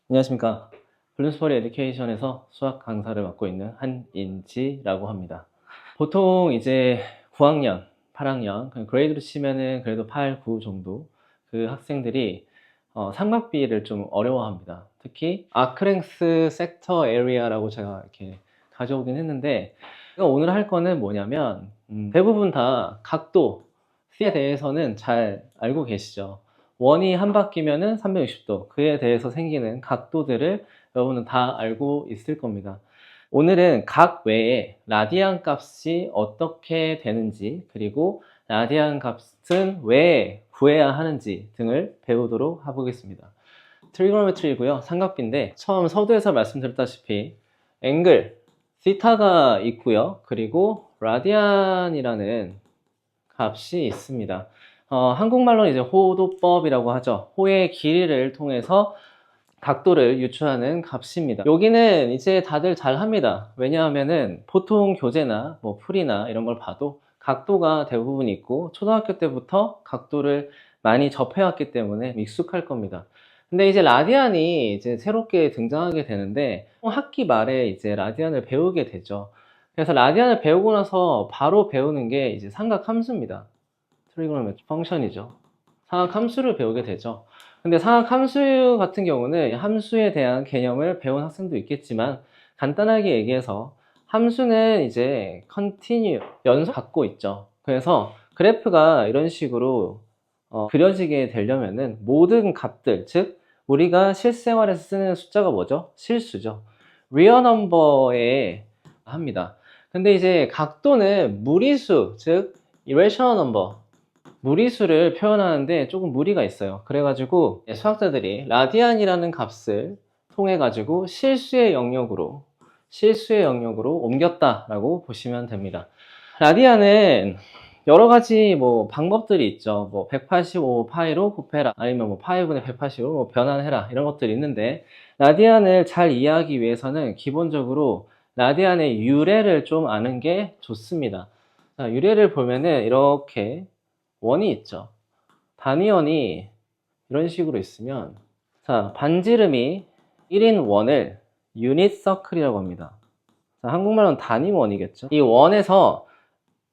안녕하십니까. 블룸스버리 에듀케이션에서 수학 강사를 맡고 있는 한인지라고 합니다. 보통 이제 9학년, 8학년, 그레이드로 치면은 그래도 8, 9 정도 그 학생들이 삼각비를 좀 어려워합니다. 특히 아크랭스 섹터 에리아라고 제가 이렇게 가져오긴 했는데 오늘 할 거는 뭐냐면 대부분 다 각도에 대해서는 잘 알고 계시죠. 원이 한 바퀴면은 360도, 그에 대해서 생기는 각도들을 여러분은 다 알고 있을 겁니다. 오늘은 각 외에 라디안 값이 어떻게 되는지, 그리고 라디안 값은 왜 구해야 하는지 등을 배우도록 해보겠습니다. 트리고노메트리고요. 삼각비인데 처음 서두에서 말씀드렸다시피 앵글, 시타가 있고요. 그리고 라디안이라는 값이 있습니다. 한국말로 이제 호도법이라고 하죠. 호의 길이를 통해서 각도를 유추하는 값입니다. 여기는 이제 다들 잘 합니다. 왜냐하면은 보통 교재나 뭐 풀이나 이런 걸 봐도 각도가 대부분 있고 초등학교 때부터 각도를 많이 접해왔기 때문에 익숙할 겁니다. 근데 이제 라디안이 이제 새롭게 등장하게 되는데 학기 말에 이제 라디안을 배우게 되죠. 그래서 라디안을 배우고 나서 바로 배우는 게 이제 삼각함수입니다. 트리고노메트리 펑션이죠. 삼각함수를 배우게 되죠. 근데 삼각함수 같은 경우는 함수에 대한 개념을 배운 학생도 있겠지만 간단하게 얘기해서 함수는 이제 continue, 연속 갖고 있죠. 그래서 그래프가 이런 식으로 그려지게 되려면은 모든 값들, 즉 우리가 실생활에서 쓰는 숫자가 뭐죠? 실수죠. real number에 합니다. 근데 이제 각도는 무리수, 즉 irrational number, 무리수를 표현하는데 조금 무리가 있어요. 그래가지고 수학자들이 라디안이라는 값을 통해 가지고 실수의 영역으로 옮겼다라고 보시면 됩니다. 라디안은 여러 가지 뭐 방법들이 있죠. 뭐 185파이로 곱해라, 아니면 뭐 파이분의 180으로 뭐 변환해라, 이런 것들이 있는데 라디안을 잘 이해하기 위해서는 기본적으로 라디안의 유래를 좀 아는 게 좋습니다. 자, 유래를 보면은 이렇게 원이 있죠. 단위원이 이런 식으로 있으면, 자, 반지름이 1인 원을 유닛 서클이라고 합니다. 자, 한국말로는 단위원이겠죠. 이 원에서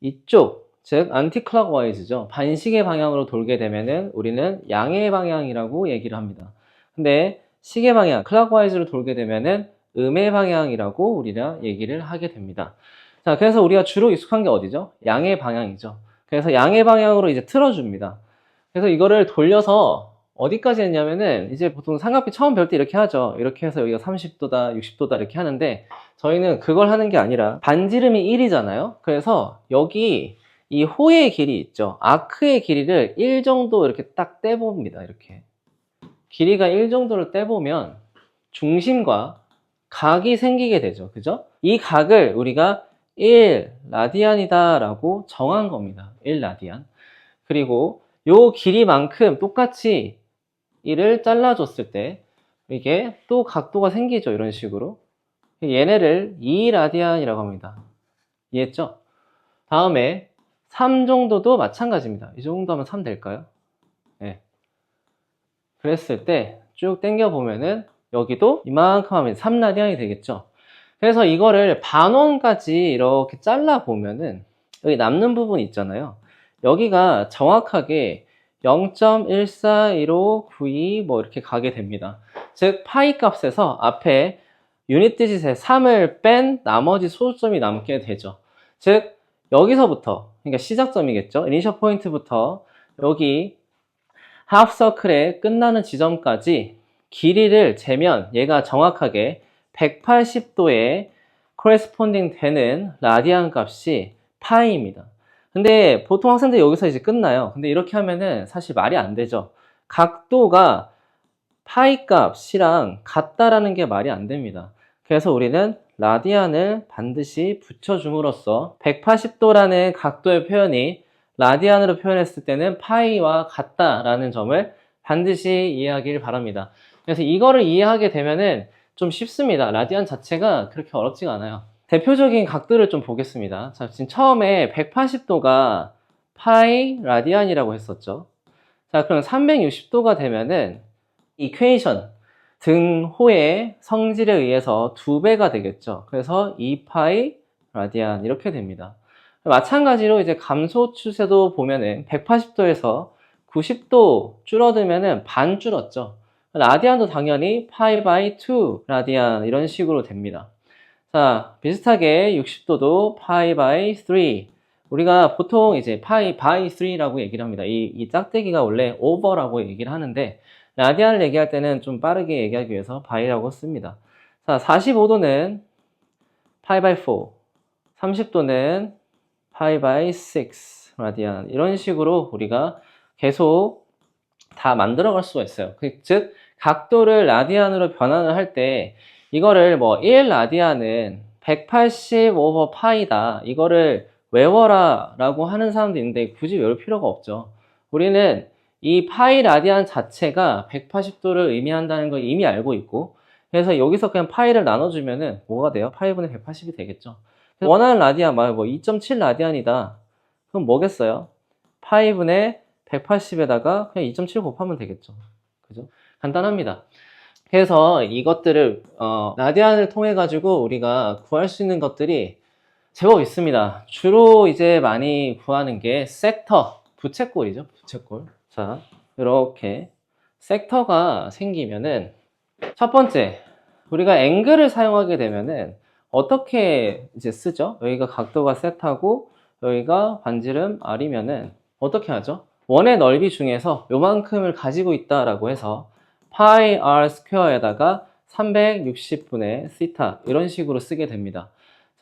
이쪽, 즉 안티클락와이즈죠. 반시계 방향으로 돌게 되면은 우리는 양의 방향이라고 얘기를 합니다. 근데 시계 방향, 클락와이즈로 돌게 되면은 음의 방향이라고 우리가 얘기를 하게 됩니다. 자, 그래서 우리가 주로 익숙한 게 어디죠? 양의 방향이죠. 그래서 양의 방향으로 이제 틀어줍니다. 그래서 이거를 돌려서 어디까지 했냐면은 이제 보통 삼각비 처음 배울 때 이렇게 하죠. 이렇게 해서 여기가 30도다, 60도다 이렇게 하는데 저희는 그걸 하는 게 아니라 반지름이 1이잖아요. 그래서 여기 이 호의 길이 있죠. 아크의 길이를 1 정도 이렇게 딱 떼봅니다. 이렇게. 길이가 1 정도를 떼보면 중심과 각이 생기게 되죠. 그죠? 이 각을 우리가 1 라디안이다 라고 정한 겁니다. 1 라디안. 그리고 요 길이만큼 똑같이 이를 잘라줬을 때 이게 또 각도가 생기죠. 이런 식으로. 얘네를 2라디안이라고 합니다. 이해했죠? 다음에 3 정도도 마찬가지입니다. 이 정도 하면 3 될까요? 네. 그랬을 때 쭉 당겨 보면은 여기도 이만큼 하면 3라디안이 되겠죠. 그래서 이거를 반원까지 이렇게 잘라 보면은 여기 남는 부분 있잖아요. 여기가 정확하게 0.141592 뭐 이렇게 가게 됩니다. 즉 파이 값에서 앞에 유닛 디짓에 3을 뺀 나머지 소수점이 남게 되죠. 즉 여기서부터, 그러니까 시작점이겠죠. 이니셜 포인트부터 여기 하프 서클의 끝나는 지점까지 길이를 재면 얘가 정확하게 180도에 코레스폰딩 되는 라디안 값이 파이입니다. 근데 보통 학생들이 여기서 이제 끝나요. 근데 이렇게 하면은 사실 말이 안 되죠. 각도가 파이 값이랑 같다라는 게 말이 안 됩니다. 그래서 우리는 라디안을 반드시 붙여줌으로써 180도라는 각도의 표현이 라디안으로 표현했을 때는 파이와 같다라는 점을 반드시 이해하길 바랍니다. 그래서 이거를 이해하게 되면은 좀 쉽습니다. 라디안 자체가 그렇게 어렵지가 않아요. 대표적인 각도를 좀 보겠습니다. 자, 지금 처음에 180도가 파이 라디안이라고 했었죠. 자, 그럼 360도가 되면은 이퀘이션, 등호의 성질에 의해서 2배가 되겠죠. 그래서 2파이 라디안 이렇게 됩니다. 마찬가지로 이제 감소 추세도 보면은 180도에서 90도 줄어들면은 반 줄었죠. 라디안도 당연히 파이 바이 2 라디안 이런 식으로 됩니다. 자, 비슷하게 60도도 파이 바이 3. 우리가 보통 이제 파이 바이 3라고 얘기를 합니다. 이 짝대기가 원래 오버라고 얘기를 하는데 라디안을 얘기할 때는 좀 빠르게 얘기하기 위해서 바이라고 씁니다. 자, 45도는 파이 바이 4. 30도는 파이 바이 6 라디안 이런 식으로 우리가 계속 다 만들어 갈 수가 있어요. 즉 각도를 라디안으로 변환을 할 때 이거를 뭐 1 라디안은 180 오버 파이다 이거를 외워라 라고 하는 사람도 있는데 굳이 외울 필요가 없죠. 우리는 이 파이 라디안 자체가 180도를 의미한다는 걸 이미 알고 있고 그래서 여기서 그냥 파이를 나눠주면은 뭐가 돼요? 파이분의 180이 되겠죠. 원하는 라디안 뭐 2.7 라디안이다. 그럼 뭐겠어요? 파이분의 180에다가 그냥 2.7 곱하면 되겠죠. 그죠? 간단합니다. 그래서 이것들을 라디안을 통해 가지고 우리가 구할 수 있는 것들이 제법 있습니다. 주로 이제 많이 구하는 게 섹터, 부채꼴이죠. 부채꼴. 자, 이렇게 섹터가 생기면은 첫 번째 우리가 앵글을 사용하게 되면은 어떻게 이제 쓰죠? 여기가 각도가 셋하고 여기가 반지름 R이면은 어떻게 하죠? 원의 넓이 중에서 요만큼을 가지고 있다라고 해서 파이 R 스퀘어에다가 360분의 시타 이런 식으로 쓰게 됩니다.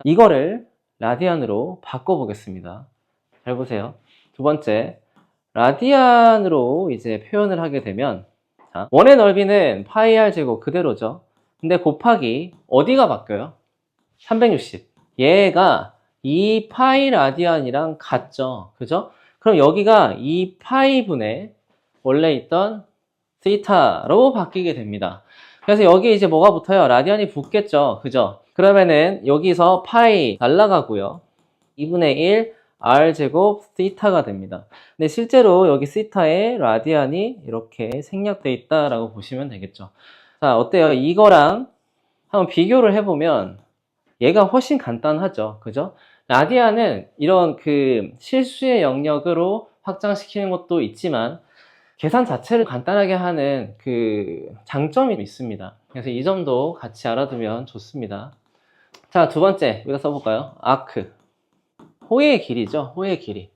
이거를 라디안으로 바꿔보겠습니다. 잘 보세요. 두 번째, 라디안으로 이제 표현을 하게 되면 자, 원의 넓이는 파이 R 제곱 그대로죠. 근데 곱하기 어디가 바뀌어요? 360. 얘가 2파이 라디안이랑 같죠. 그죠? 그럼 여기가 2파이 분의 원래 있던 시타로 바뀌게 됩니다. 그래서 여기 이제 뭐가 붙어요? 라디안이 붙겠죠. 그죠? 그러면은 여기서 파이 날라가고요. 2분의 1 R 제곱 시타가 됩니다. 근데 실제로 여기 시타에 라디안이 이렇게 생략되어 있다라고 보시면 되겠죠. 자, 어때요? 이거랑 한번 비교를 해보면 얘가 훨씬 간단하죠. 그죠? 라디안은 이런 그 실수의 영역으로 확장시키는 것도 있지만 계산 자체를 간단하게 하는 그 장점이 있습니다. 그래서 이 점도 같이 알아두면 좋습니다. 자, 두 번째 우리가 써볼까요? 아크. 호의 길이죠. 호의 길이.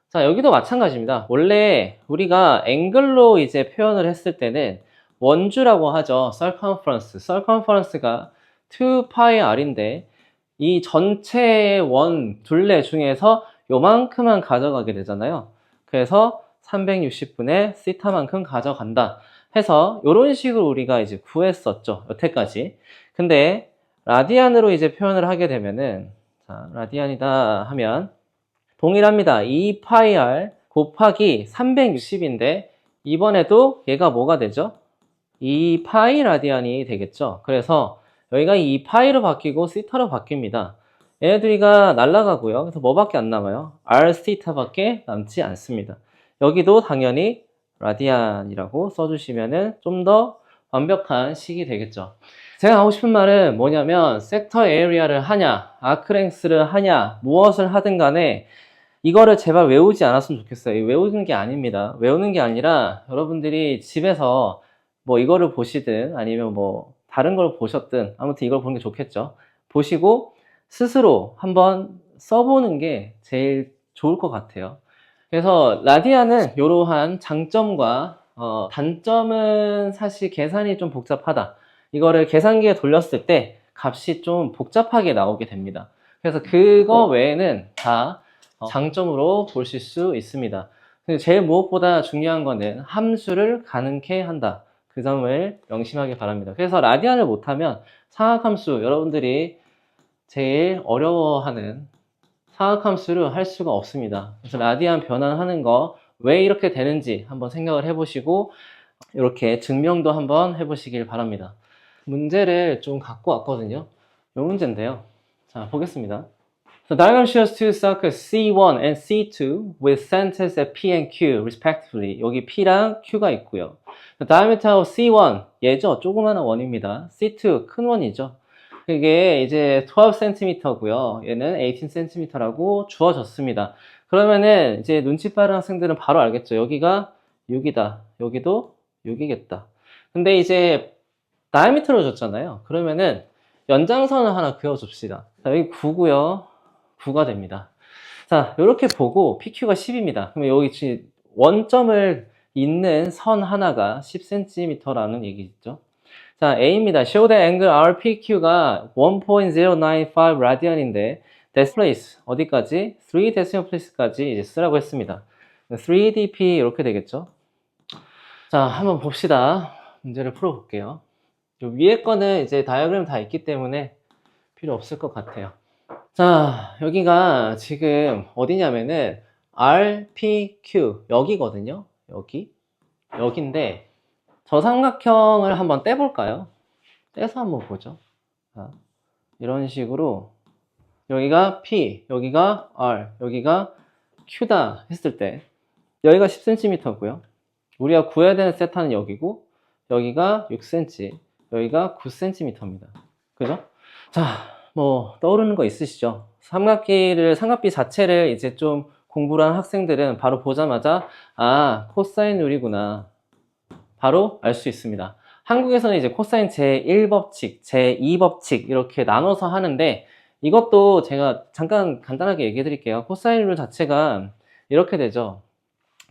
자, 여기도 마찬가지입니다. 원래 우리가 앵글로 이제 표현을 했을 때는 원주라고 하죠. circumference. circumference가 2파이r인데 이 전체 원 둘레 중에서 요만큼만 가져가게 되잖아요. 그래서 360분의 시타만큼 가져간다 해서 이런 식으로 우리가 이제 구했었죠. 여태까지. 근데 라디안으로 이제 표현을 하게 되면은 자, 라디안이다 하면 동일합니다. 2파이r 곱하기 360인데 이번에도 얘가 뭐가 되죠? 2파이 라디안이 되겠죠. 그래서 여기가 2파이로 바뀌고 시타로 바뀝니다. 얘네들이가 날아가고요. 그래서 뭐밖에 안 남아요? r 시타밖에 남지 않습니다. 여기도 당연히 라디안이라고 써주시면은 좀 더 완벽한 식이 되겠죠. 제가 하고 싶은 말은 뭐냐면 섹터 에리아를 하냐, 아크랭스를 하냐, 무엇을 하든 간에 이거를 제발 외우지 않았으면 좋겠어요. 외우는 게 아닙니다. 외우는 게 아니라 여러분들이 집에서 뭐 이거를 보시든 아니면 뭐 다른 걸 보셨든 아무튼 이걸 보는 게 좋겠죠. 보시고 스스로 한번 써보는 게 제일 좋을 것 같아요. 그래서 라디안은 이러한 장점과 단점은 사실 계산이 좀 복잡하다. 이거를 계산기에 돌렸을 때 값이 좀 복잡하게 나오게 됩니다. 그래서 그거 외에는 다 장점으로 보실 수 있습니다. 제일 무엇보다 중요한 거는 함수를 가능케 한다. 그 점을 명심하기 바랍니다. 그래서 라디안을 못하면 상학함수 여러분들이 제일 어려워하는 상학함수를 할 수가 없습니다. 그래서 라디안 변환하는 거 왜 이렇게 되는지 한번 생각을 해보시고 이렇게 증명도 한번 해보시길 바랍니다. 문제를 좀 갖고 왔거든요. 이 문제인데요. 자, 보겠습니다. The diagram shows two circles C1 and C2 with centers at P and Q respectively. 여기 P랑 Q가 있고요. The diameter of C1 얘죠. 조그마한 원입니다. C2 큰 원이죠. 그게 이제 12cm고요. 얘는 18cm라고 주어졌습니다. 그러면은 이제 눈치 빠른 학생들은 바로 알겠죠. 여기가 6이다. 여기도 6이겠다. 근데 이제 다이아미터로 줬잖아요. 그러면은 연장선을 하나 그어줍시다. 자, 여기 9고요. 9가 됩니다. 자, 이렇게 보고 PQ가 10입니다. 그러면 여기 원점을 잇는 선 하나가 10cm라는 얘기죠. 자, A입니다. Show the angle RPQ가 1.095 radian인데 decimal place 어디까지? 3 decimal place까지 이제 쓰라고 했습니다. 3dp 이렇게 되겠죠. 자, 한번 봅시다. 문제를 풀어볼게요. 위에 거는 이제 다이어그램 다 있기 때문에 필요 없을 것 같아요. 자, 여기가 지금 어디냐면은 RPQ 여기거든요. 여기인데 저 삼각형을 한번 떼볼까요? 떼서 한번 보죠. 자, 이런 식으로 여기가 P, 여기가 R, 여기가 Q다 했을 때 여기가 10cm고요. 우리가 구해야 되는 세타는 여기고 여기가 6cm, 여기가 9cm입니다. 그죠? 자, 뭐 떠오르는 거 있으시죠? 삼각비 자체를 이제 좀 공부를 한 학생들은 바로 보자마자 아, 코사인 룰이구나. 바로 알 수 있습니다. 한국에서는 이제 코사인 제1법칙, 제2법칙 이렇게 나눠서 하는데 이것도 제가 잠깐 간단하게 얘기해 드릴게요. 코사인 룰 자체가 이렇게 되죠.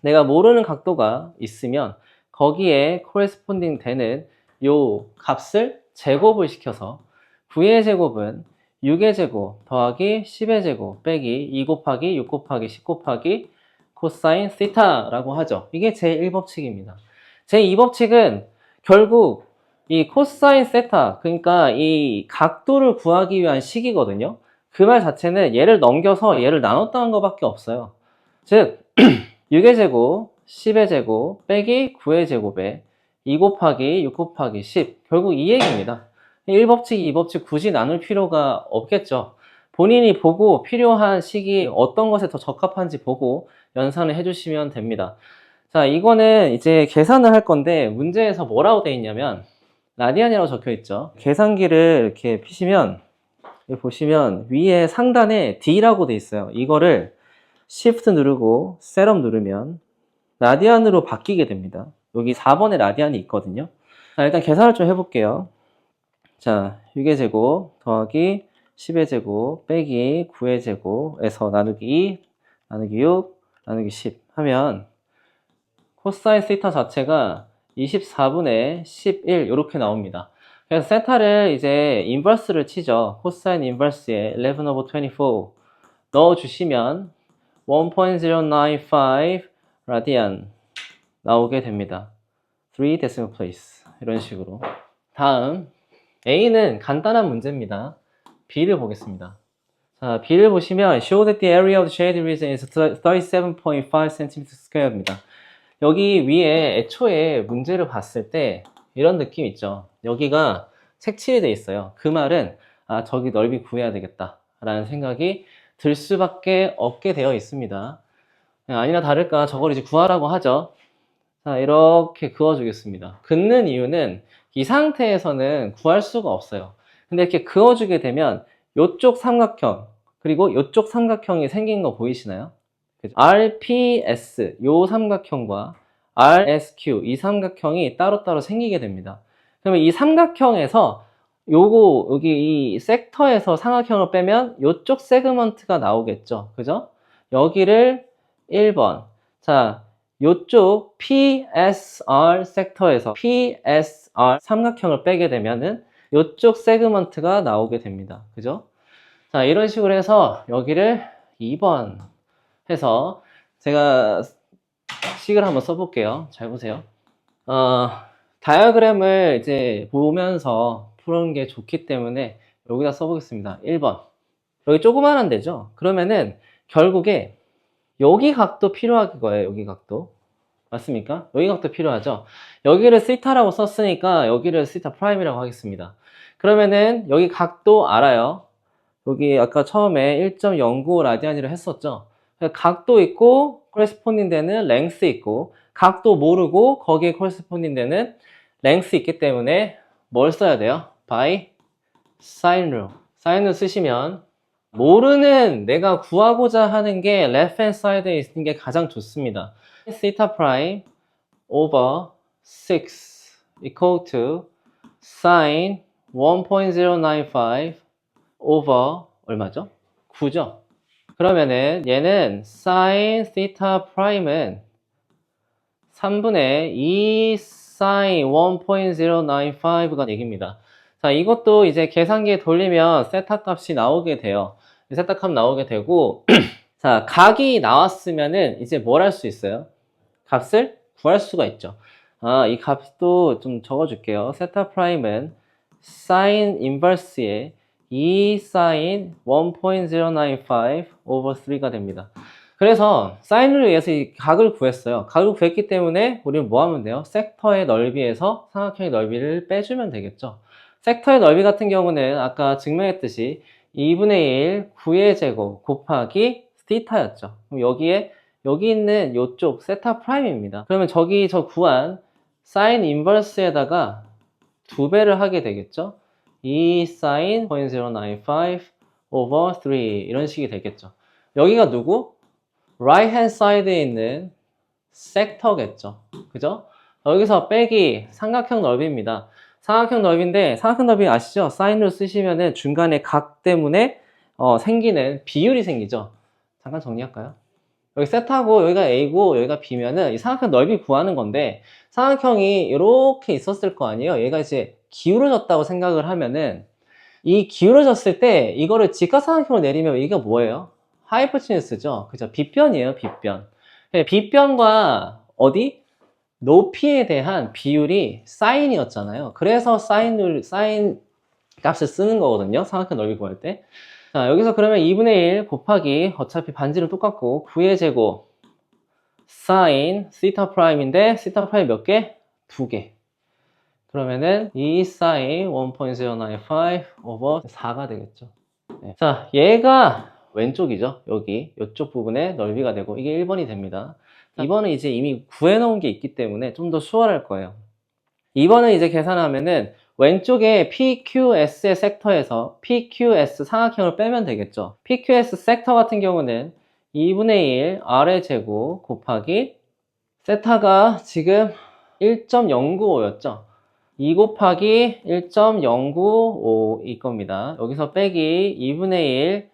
내가 모르는 각도가 있으면 거기에 코레스폰딩 되는 요 값을 제곱을 시켜서 9의 제곱은 6의 제곱 더하기 10의 제곱 빼기 2 곱하기 6 곱하기 10 곱하기 코사인 시타라고 하죠. 이게 제1법칙입니다. 제2법칙은 결국 이 코사인 세타, 그러니까 이 각도를 구하기 위한 식이거든요. 그 말 자체는 얘를 넘겨서 얘를 나눴다는 것밖에 없어요. 즉 6의 제곱, 10의 제곱 빼기 9의 제곱에 2 곱하기 6 곱하기 10 결국 이 얘기입니다. 1법칙, 2법칙 굳이 나눌 필요가 없겠죠. 본인이 보고 필요한 식이 어떤 것에 더 적합한지 보고 연산을 해주시면 됩니다. 자, 이거는 이제 계산을 할 건데 문제에서 뭐라고 되어 있냐면 라디안이라고 적혀 있죠. 계산기를 이렇게 피시면 여기 보시면 위에 상단에 D라고 되어 있어요. 이거를 Shift 누르고 셋업 누르면 라디안으로 바뀌게 됩니다. 여기 4번에 라디안이 있거든요. 자, 일단 계산을 좀 해볼게요. 자, 6의 제곱 더하기 10의 제곱 빼기 9의 제곱에서 나누기 2, 나누기 6, 나누기 10 하면 코사인 시타 자체가 24분의 11 이렇게 나옵니다. 그래서 세타를 이제 인버스를 치죠. 코사인 인버스에 11 over 24 넣어주시면 1.095 라디안 나오게 됩니다. 3 decimal place 이런 식으로. 다음 A는 간단한 문제입니다. B를 보겠습니다. 자, B를 보시면 show that the area of the shaded region is 37.5 cm²입니다. 여기 위에 애초에 문제를 봤을 때 이런 느낌 있죠. 여기가 색칠이 돼 있어요. 그 말은 아, 저기 넓이 구해야 되겠다 라는 생각이 들 수밖에 없게 되어 있습니다. 아니나 다를까 저걸 이제 구하라고 하죠. 자, 이렇게 그어주겠습니다. 긋는 이유는 이 상태에서는 구할 수가 없어요. 근데 이렇게 그어주게 되면 이쪽 삼각형 그리고 이쪽 삼각형이 생긴 거 보이시나요? RPS 요 삼각형과 RSQ 이 삼각형이 따로따로 생기게 됩니다. 그러면 이 삼각형에서 여기 이 섹터에서 삼각형을 빼면 이쪽 세그먼트가 나오겠죠. 그죠? 여기를 1번. 자, 요쪽 PSR 섹터에서 PSR 삼각형을 빼게 되면은 요쪽 세그먼트가 나오게 됩니다. 그죠? 자, 이런 식으로 해서 여기를 2번 해서 제가 식을 한번 써볼게요. 잘 보세요. 다이어그램을 이제 보면서 푸는 게 좋기 때문에 여기다 써보겠습니다. 1번. 여기 조그만한 데죠? 그러면은 결국에 여기 각도 필요할 거예요. 여기 각도. 맞습니까? 여기 각도 필요하죠? 여기를 시타라고 썼으니까 여기를 시타 프라임이라고 하겠습니다. 그러면은 여기 각도 알아요. 여기 아까 처음에 1.09 라디안이라 했었죠. 각도 있고 코레스폰딩 되는 랭스 있고 각도 모르고 거기에 코레스폰딩 되는 랭스 있기 때문에 뭘 써야 돼요? by sine rule. sine rule 쓰시면 모르는 내가 구하고자 하는 게 left hand side에 있는 게 가장 좋습니다. theta prime over 6 equal to sine 1.095 over 얼마죠? 9죠? 그러면은 얘는 sin theta prime은 3분의 2 sin 1.095가 얘기입니다. 자, 이것도 이제 계산기에 돌리면 세타 값이 나오게 돼요. 세타 값 나오게 되고 자, 각이 나왔으면은 이제 뭘 할 수 있어요? 값을 구할 수가 있죠. 아, 이 값도 좀 적어줄게요. 세타 프라임은 sin 인버스의 2 sin 1.095 over 3가 됩니다. 그래서 사인을 위해서 이 각을 구했어요. 각을 구했기 때문에 우리는 뭐 하면 돼요? 섹터의 넓이에서 삼각형의 넓이를 빼주면 되겠죠. 섹터의 넓이 같은 경우는 아까 증명했듯이 2분의 1 9의 제곱 곱하기 θ였죠. 그럼 여기 있는 이쪽 세타 프라임입니다. 그러면 저 구한 사인 인버스에다가 2배를 하게 되겠죠. 2 sin 0.095 over 3 이런 식이 되겠죠. 여기가 누구? right hand side에 있는 섹터겠죠. 그죠? 여기서 빼기 삼각형 넓이입니다. 삼각형 넓이인데 삼각형 넓이 아시죠? 사인으로 쓰시면은 중간에 각 때문에 생기는 비율이 생기죠. 잠깐 정리할까요? 여기 세타고 여기가 A고 여기가 B면은 이 삼각형 넓이 구하는 건데 삼각형이 이렇게 있었을 거 아니에요? 얘가 이제 기울어졌다고 생각을 하면은 이 기울어졌을 때 이거를 직각삼각형으로 내리면 이게 뭐예요? 하이퍼티뉴스죠. 그죠? 빗변이에요, 빗변. 빗변과 어디? 높이에 대한 비율이 사인이었잖아요. 그래서 사인 값을 쓰는 거거든요. 삼각형 넓이 구할 때. 자, 여기서 그러면 2분의 1 곱하기 어차피 반지름 똑같고 9의 제곱 사인 시타 프라임인데 시타 프라임 몇 개? 2개. 그러면은 2 사인 1.095 over 4가 되겠죠. 네. 자, 얘가 왼쪽이죠. 여기 이쪽 부분의 넓이가 되고 이게 1번이 됩니다. 2번은 이제 이미 구해놓은 게 있기 때문에 좀 더 수월할 거예요. 2번은 이제 계산하면은 왼쪽에 PQS의 섹터에서 PQS 삼각형을 빼면 되겠죠. PQS 섹터 같은 경우는 2분의 1 R의 제곱 곱하기 세타가 지금 1.095였죠. 2 곱하기 1.095일 겁니다. 여기서 빼기 2분의 1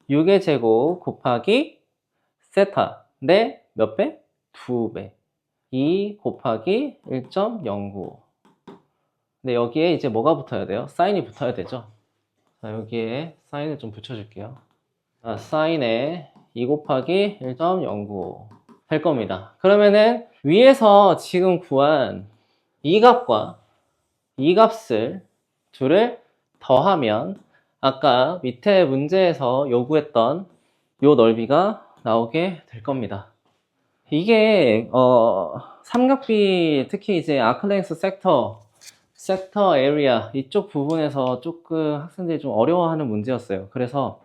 6의 제곱 곱하기 세타. 네, 몇 배? 2배. 2 곱하기 1.095. 근데 여기에 이제 뭐가 붙어야 돼요? 사인이 붙어야 되죠. 자, 여기에 사인을 좀 붙여줄게요. 자, 사인에 2 곱하기 1.095 될 겁니다. 그러면은 위에서 지금 구한 이 값과 이 값을 둘을 더하면 아까 밑에 문제에서 요구했던 요 넓이가 나오게 될 겁니다. 이게 삼각비 특히 이제 아크랭스 섹터 에리아 이쪽 부분에서 조금 학생들이 좀 어려워하는 문제였어요. 그래서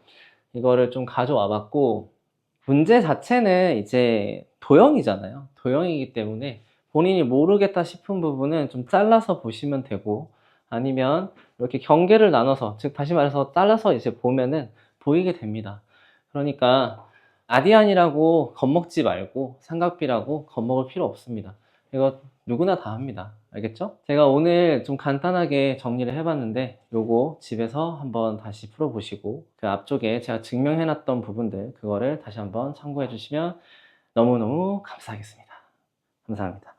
이거를 좀 가져와 봤고 문제 자체는 이제 도형이잖아요. 도형이기 때문에 본인이 모르겠다 싶은 부분은 좀 잘라서 보시면 되고 아니면 이렇게 경계를 나눠서 즉 다시 말해서 잘라서 이제 보면은 보이게 됩니다. 그러니까 아디안이라고 겁먹지 말고 삼각비라고 겁먹을 필요 없습니다. 이거 누구나 다 합니다. 알겠죠? 제가 오늘 좀 간단하게 정리를 해봤는데 요거 집에서 한번 다시 풀어보시고 그 앞쪽에 제가 증명해놨던 부분들 그거를 다시 한번 참고해 주시면 너무너무 감사하겠습니다. 감사합니다.